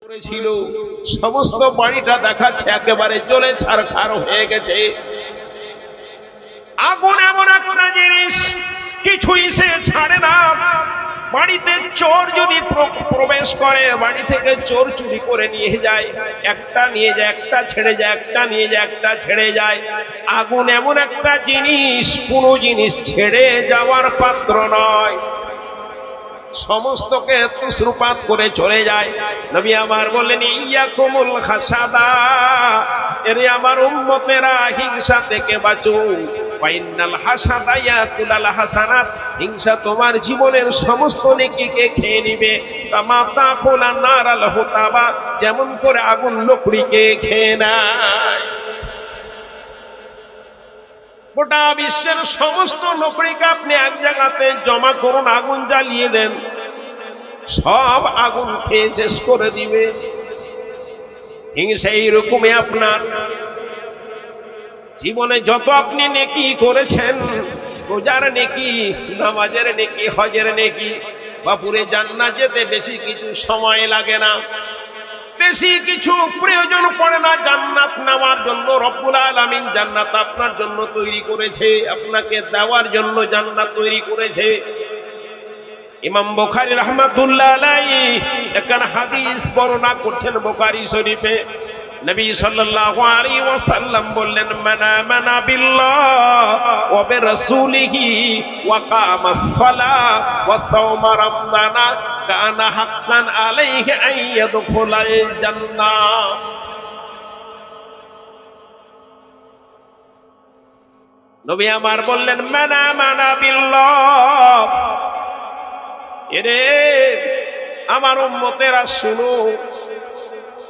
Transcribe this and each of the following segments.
করেছিল সমস্ত বাড়িটা দেখাচ্ছে একেবারে জ্বলে ছারখার হয়ে গেছে। আগুন এমন একটা জিনিস কিছুই সে ছাড়ে না। বাড়িতে চোর যদি প্রবেশ করে, বাড়ি থেকে চোর চুরি করে নিয়ে যায়, একটা নিয়ে যায় একটা ছেড়ে যায়, একটা নিয়ে যায় একটা ছেড়ে যায়। আগুন এমন একটা জিনিস, কোনো জিনিস ছেড়ে যাওয়ার পাত্র নয়, সমস্তকে তুসরুপাত করে চলে যায়। নবী আমার বললেন ইয়াকুমুল হাসাদা, এরে আমার উম্মতেরা হিংসা থেকে বাঁচো। ফাইনাল হাসাদা ইয়াকুলাল হাসানাত, হিংসা তোমার জীবনের সমস্ত নেকিকে খেয়ে নিবে। কামা তাকুলান নারাল হুতাবা, যেমন করে আগুন লকড়িকে খেয়ে নেয়। গোটা বিশ্বের সমস্ত লকড়িকে আপনি এক জায়গাতে জমা করুন, আগুন জ্বালিয়ে দেন, সব আগুন খেয়ে শেষ করে দিবে। হিংসা এইরকমই আপনার জীবনে যত আপনি নেকি করেছেন, রোজার নেকি, নামাজের নেকি, হজের নেকি, বাপুরে জান্নাত যেতে বেশি কিছু সময় লাগে না, বেশি কিছু প্রয়োজন পড়ে না জান্নাত নেওয়ার জন্য। রব্বুল আলামিন জান্নাত আপনার জন্য তৈরি করেছে, আপনাকে দেওয়ার জন্য জান্নাত তৈরি করেছে। ইমাম বুখারী রাহমাতুল্লাহ আলাইহি একটা হাদিস বর্ণনা করছেন বুখারী শরীফে। নবী সাল্লাল্লাহু আলাইহি ওয়াসাল্লাম বললেন, মান আমানা বিল্লাহি ওয়া বিরাসূলিহি ওয়া কামাস সালাহ ওয়া সাওমা রমজানা কানা হাক্কান আলাইহি আন ইয়াদখুলাল জান্নাহ। নবী আমার বললেন, মান আমানা বিল্লাহ, এরে আমার উম্মতেরা শুনো,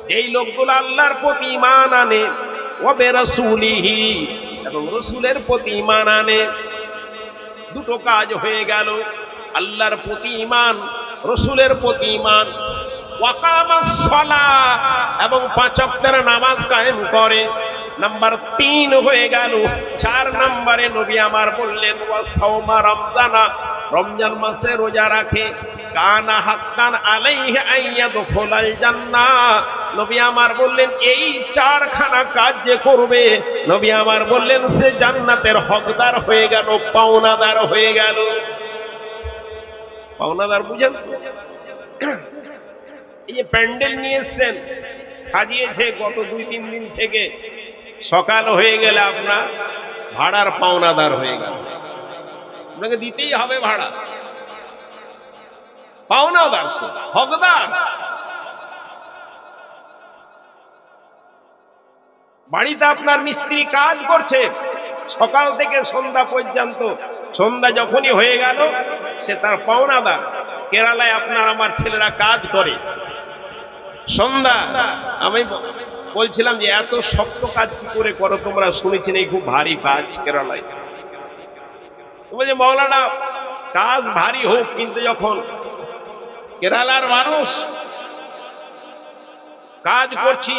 যেই লোকগুলো আল্লাহর প্রতি ঈমান আনে, ওয়া বিরাসূলিহি, এবং রাসূলের প্রতি ঈমান আনে, দুটো কাজ হয়ে গেল, আল্লাহর প্রতি ঈমান, রাসূলের প্রতি ঈমান। ওয়া কামাস সালাহ, এবং 5 ওয়াক্তের নামাজ কায়েম করে। নাম্বার 3 হয়ে গেল। 4 নম্বরে নবী আমার বললেন, ওয়া সাওমা রমজানা, রমজান মাসে রোজা রাখে। কানা হাক্কান আলাইহি আন ইয়াদখুলাল জান্নাহ, নবী আমার বললেন এই 4খানা কাজ যে করবে, নবী আমার বললেন সে জান্নাতের হকদার হয়ে গেল, পাওনাদার হয়ে গেল। পাওনাদার বুঝেন? এই যে প্যান্ডেল নিয়ে এসছেন, সাজিয়েছে গত 2-3 দিন থেকে, সকাল হয়ে গেলে আপনার ভাড়ার পাওনাদার হয়ে গেল, আপনাকে দিতেই হবে ভাড়া। পাওনাদার, সে হকদার। বাড়িতে আপনার মিস্ত্রি কাজ করছে সকাল থেকে সন্ধ্যা পর্যন্ত, সন্ধ্যা যখনই হয়ে গেল সে তার পাওনাদার। কেরালায় আপনার আমার ছেলেরা কাজ করে, সন্ধ্যা, আমি বলছিলাম যে এত শক্ত কাজ কি করে করো তোমরা, শুনেছি এই খুব ভারী কাজ কেরালায়। বলছে মৌলানা কাজ ভারী হোক, কিন্তু যখন কেরালার মানুষ কাজ করছি,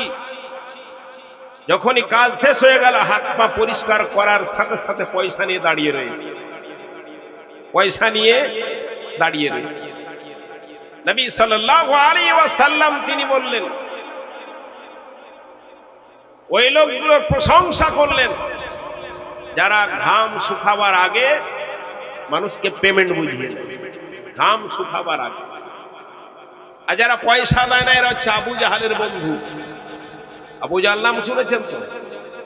যখনই কাজ শেষ হয়ে গেল হাত পা পরিষ্কার করার সাথে সাথে পয়সা নিয়ে দাঁড়িয়ে রয়েছে, পয়সা নিয়ে দাঁড়িয়ে রয়েছে। নবী সাল্লাল্লাহু আলাইহি ওয়াসাল্লাম তিনি বললেন, ওই লোকগুলোর প্রশংসা করলেন যারা ঘাম শুকাবার আগে মানুষকে পেমেন্ট বুঝিয়ে দেয়, ঘাম শুকাবার আগে। আর যারা পয়সা দেয় না, এরা হচ্ছে আবু জাহালের বন্ধু। আবু জাহাল নাম শুনেছেন তো?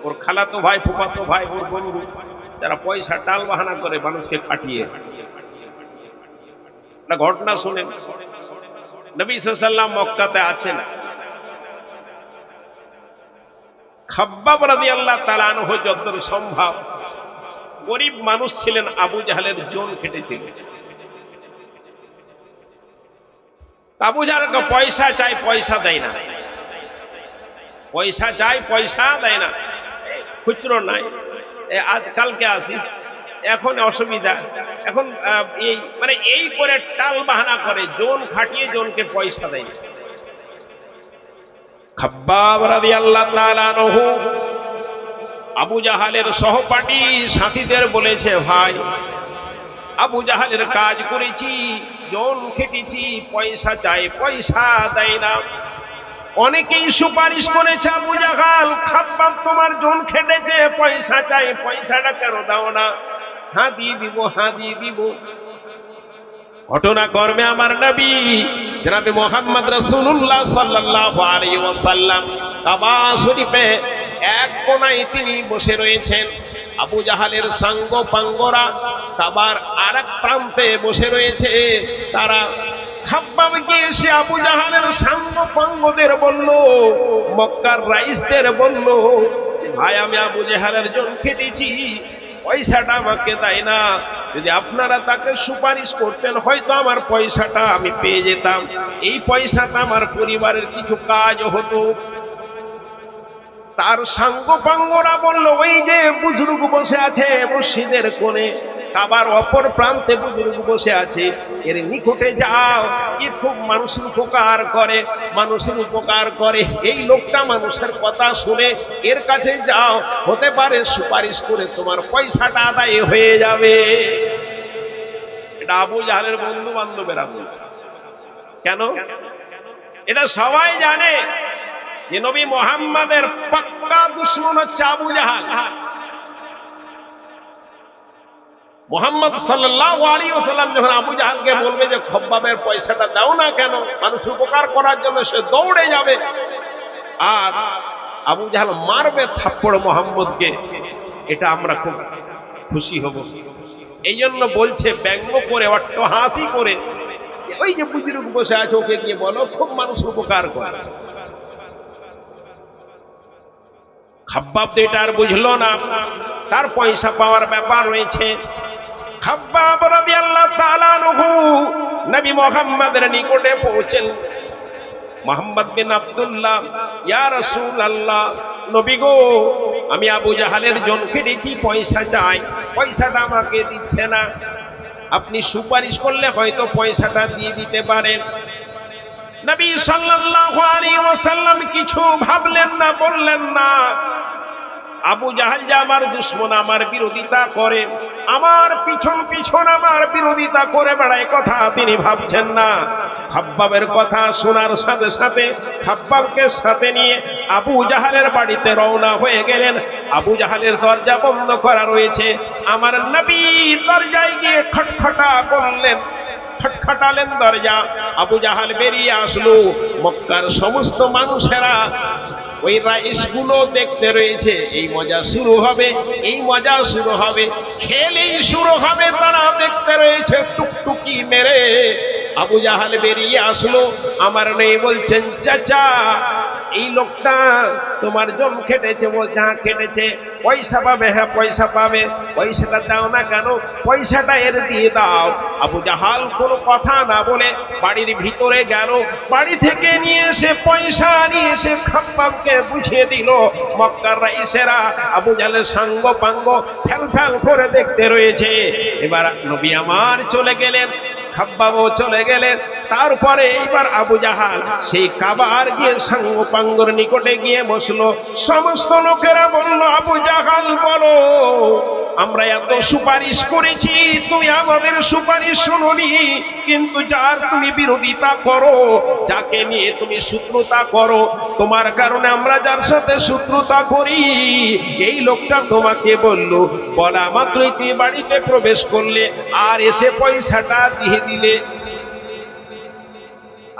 ওর খালাতো ভাই, ফুফাতো ভাই, ওর বন্ধু, যারা পয়সা টাল বাহানা করে মানুষকে কাটিয়ে। ঘটনা শুনেন, নবী সাল্লাল্লাহু আলাইহি ওয়াসাল্লাম মক্কাতে আছেন, খাব্বাব রাদিয়াল্লাহু তাআলা আনহু যতদূর সম্ভব গরিব মানুষ ছিলেন, আবু জাহালের জোন কেটেছিল। আবু জাহালকে পয়সা চাই, পয়সা দেয় না, পয়সা চাই, পয়সা দেয় না, খুচরো নাই, আজকালকে আসি, এখন অসুবিধা, এখন এই মানে এই করে টাল বাহানা করে, জোন খাটিয়ে জোনকে পয়সা দেয় না। খাব্বাব রাদিয়াল্লাহু তাআলা আনহু আবু জাহালের সহপাঠী সাথীদের বলেছে, ভাই আবু জাহালের কাজ করেছি, জন খেটেছি, পয়সা চাই, পয়সা দেয় না। অনেকেই সুপারিশ করেছে, আবু জাহাল খাব্বাব তোমার জন খেটেছে, পয়সা চাই, পয়সাটা কেন দাও না? হ্যাঁ দিয়ে দিব, হ্যাঁ দিয়ে দিব। ঘটনাক্রমে আমার নবী জনাবে মুহাম্মদ রাসূলুল্লাহ সাল্লাল্লাহু আলাইহি ওয়াসাল্লাম কাবা শরীফে এক কোণায় তিনি বসে রয়েছেন। আবু জাহালের সাঙ্গ পাঙ্গরা কাবার আরেক প্রান্তে বসে রয়েছে। তারা খাব্বাব গিয়ে এসে আবু জাহালের সাঙ্গ পাঙ্গদের বলল, মক্কার রাইসদের বলল, ভাই আমি আবু জাহালের জন খেটেছি, পয়সাটা আমাকে দেয় না। যদি আপনারা তাকে সুপারিশ করতেন হয়তো আমার পয়সাটা আমি পেয়ে যেতাম, এই পয়সাটা আমার পরিবারের কিছু কাজ হতো। তার সাঙ্গপাঙ্গরা বলল, ওই যে বুজুর্গ বসে আছে মসজিদের কোণে, কাবার অপর প্রান্তে বুজুর্গ বসে আছে, এর নিকটে যাও, এ খুব মানুষের উপকার করে, মানুষের উপকার করে। এই লোকটা মানুষের কথা শুনে, এর কাছে যাও, হতে পারে সুপারিশ করে তোমার পয়সাটা আদায় হয়ে যাবে। এটা আবু জাহালের বন্ধু বান্ধবেরা বলছে। কেন? এটা সবাই জানে যে নবী মুহাম্মাদের পাক্কা দুশমন হচ্ছে আবু জাহাল। মুহাম্মদ সাল্লাল্লাহু আলাইহি ওয়াসাল্লাম যখন আবু জাহালকে বলবে যে খাব্বাবের পয়সাটা দাও না কেন, মানুষ উপকার করার জন্য, সে দৌড়ে যাবে আর আবু জাহাল মারবে থাপ্পড় মুহাম্মদকে, এটা আমরা খুব খুশি হব। এই জন্য বলছে ব্যঙ্গ করে, অট্ট হাসি করে, ওই যে বুজুর্গ বসে আছে ওকে গিয়ে বলো খুব মানুষ উপকার করে। খাব্বাব তো এটা আর বুঝলো না, তার পয়সা পাওয়ার ব্যাপার রয়েছে। খাব্বাব রাদিয়াল্লাহু তাআলা আনহু নবী মুহাম্মদের নিকটে পৌঁছেন। মুহাম্মদ বিন আব্দুল্লাহ, ইয়া রাসূলুল্লাহ, নবী গো, আমি আবু জাহালের জন খেটেছি, পয়সা চাই, পয়সাটা আমাকে দিচ্ছে না, আপনি সুপারিশ করলে হয়তো পয়সাটা দিয়ে দিতে পারেন। নবী সাল্লাল্লাহু আলাইহি ওয়াসাল্লাম কিছু ভাবলেন না, বললেন না, আবু জাহাল যে আমার দুশমন, আমার বিরোধিতা করে, আমার পিছন পিছন আমার বিরোধিতা করে বেড়ায়, কথা তিনি ভাবছেন না। খাব্বাবের কথা শোনার সাথে সাথে খাব্বাবকে সাথে নিয়ে আবু জাহালের বাড়িতে রওনা হয়ে গেলেন। আবু জাহালের দরজা বন্ধ করা রয়েছে। আমার নবী দরজায় গিয়ে খটখটা করলেন, খটখটালেন দরজা। আবু জাহাল বেরিয়ে আসলো। মক্কার সমস্ত মানুষেরা ওই রাইসগুলো দেখতে রয়েছে। এই মজা শুরু হবে, এই মজা শুরু হবে, খেলেই শুরু হবে, তারা দেখতে রয়েছে টুকটুকি মেরে। আবু জাহাল বেরিয়ে আসলো। আমার নেই বলছেন, চাচা এই লোকটা তোমার জন খেটেছে, ও যা খেটেছে পয়সা পাবে, হ্যাঁ পয়সা পাবে, পয়সাটা দাও না কেন, পয়সাটা এর দিয়ে দাও। আবু জাহাল কোনো কথা না বলে বাড়ির ভিতরে গেল, বাড়ি থেকে নিয়ে এসে পয়সা নিয়ে এসে খাব্বাবকে বুঝিয়ে দিল। মক্কার রাইসেরা আবু জাহালের সাঙ্গ পাঙ্গ ফেল ফেল করে দেখতে রয়েছে। এবার নবী আমার চলে গেলেন, খাব্বাবও চলে গেলেন। তারপরে এইবার আবু জাহাল সেই কাবার গিয়ে সাঙ্গ পাঙ্গর নিকটে গিয়ে বসলো। সমস্ত লোকেরা বলল, আবু জাহাল বলো, আমরা এত সুপারিশ করেছি, তুমি আমাদের সুপারিশ শুনোনি, কিন্তু যার তুমি বিরোধিতা করো, যাকে নিয়ে তুমি শত্রুতা করো, তোমার কারণে আমরা যার সাথে শত্রুতা করি, এই লোকটা তোমাকে বললো, বলা মাত্রই তুমি বাড়িতে প্রবেশ করলে আর এসে পয়সাটা দিয়ে দিলে।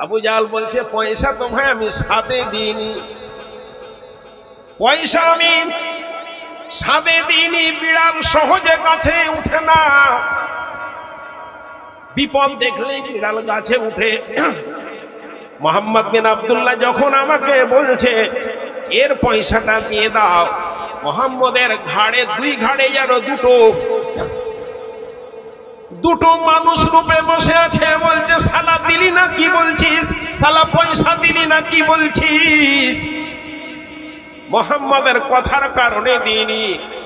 আবু জাহাল বলছে, পয়সা তো ভাই আমি সাথে দিইনি, পয়সা আমি সাথে দিইনি, বিড়াল সহজে গাছে উঠে না, বিপদ দেখলেই বিড়াল গাছে উঠে। মুহাম্মদ বিন আব্দুল্লাহ যখন আমাকে বলছে এর পয়সাটা দিয়ে দাও, মুহাম্মদের ঘাড়ে, দুই ঘাড়ে যেন দুটো মানুষ রূপে বসে আছে। বলছে, সালা দিলি না কি বলছিস, সালা পয়সা দিলি না কি বলছিস। মুহাম্মদের কথার কারণে দিইনি,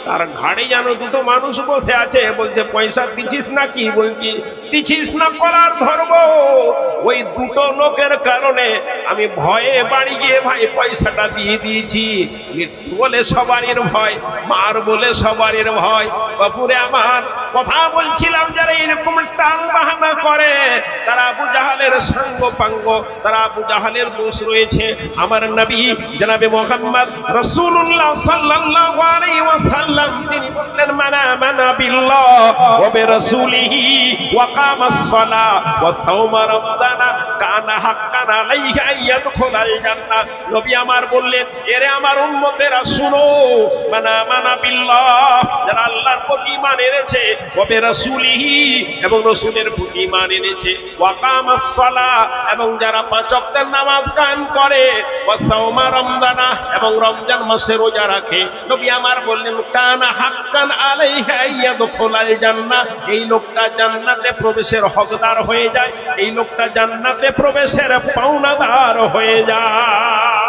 তার ঘাড়ে যেন দুটো মানুষ বসে আছে। বলছে, পয়সা দিছিস না কি বলছি, দিছিস না করার ধরবো। ওই দুটো লোকের কারণে আমি ভয়ে বাড়ি গিয়ে ভাই পয়সাটা দিয়ে দিয়েছি। মৃত্যু বলে সবারই ভয়, মার বলে সবারই ভয়, বাপুরে আমার কথা বলছিলাম যারা এরকম টাল বাহানা করে তারা আবু জাহালের সঙ্গ পাঙ্গ, তারা আবু জাহালের দোষ রয়েছে। আমার নবী জনাবে মুহাম্মদ রাসূলুল্লাহ সাল্লাল্লাহু আলাইহি ওয়াসাল্লাম তিনি বললেন মানা মানা বিল্লাহ ওয়া বিরাসূলিহি ওয়া কামাস সালাহ ওয়া সাওমা রমজানা কানা হাক্কান আলাইহি আইয়াদখুলাল জান্নাহ। নবী আমার বললেন এরে আমার উম্মতেরা শুনো, মানা মানা বিল্লাহ যারা আল্লাহর প্রতি ঈমান এনেছে, ওয়া বিরাসূলিহি এবং রাসূলের প্রতি ঈমান এনেছে, ওয়া কামাস সালাহ এবং যারা পাঁচ ওয়াক্তের নামাজ কায়েম করে, ওয়া সাওমা রমজানা এবং রমজান মাসে রোজা রাখে। নবী আমার বললেন কানা হাক্কান আলাইহি আইয়াদখুলাল জান্নাহ, এই লোকটা জান্নাতে প্রবেশের হকদার হয়ে যায়, এই লোকটা জান্নাতে প্রবেশের পাওনাদার হয়ে যায়।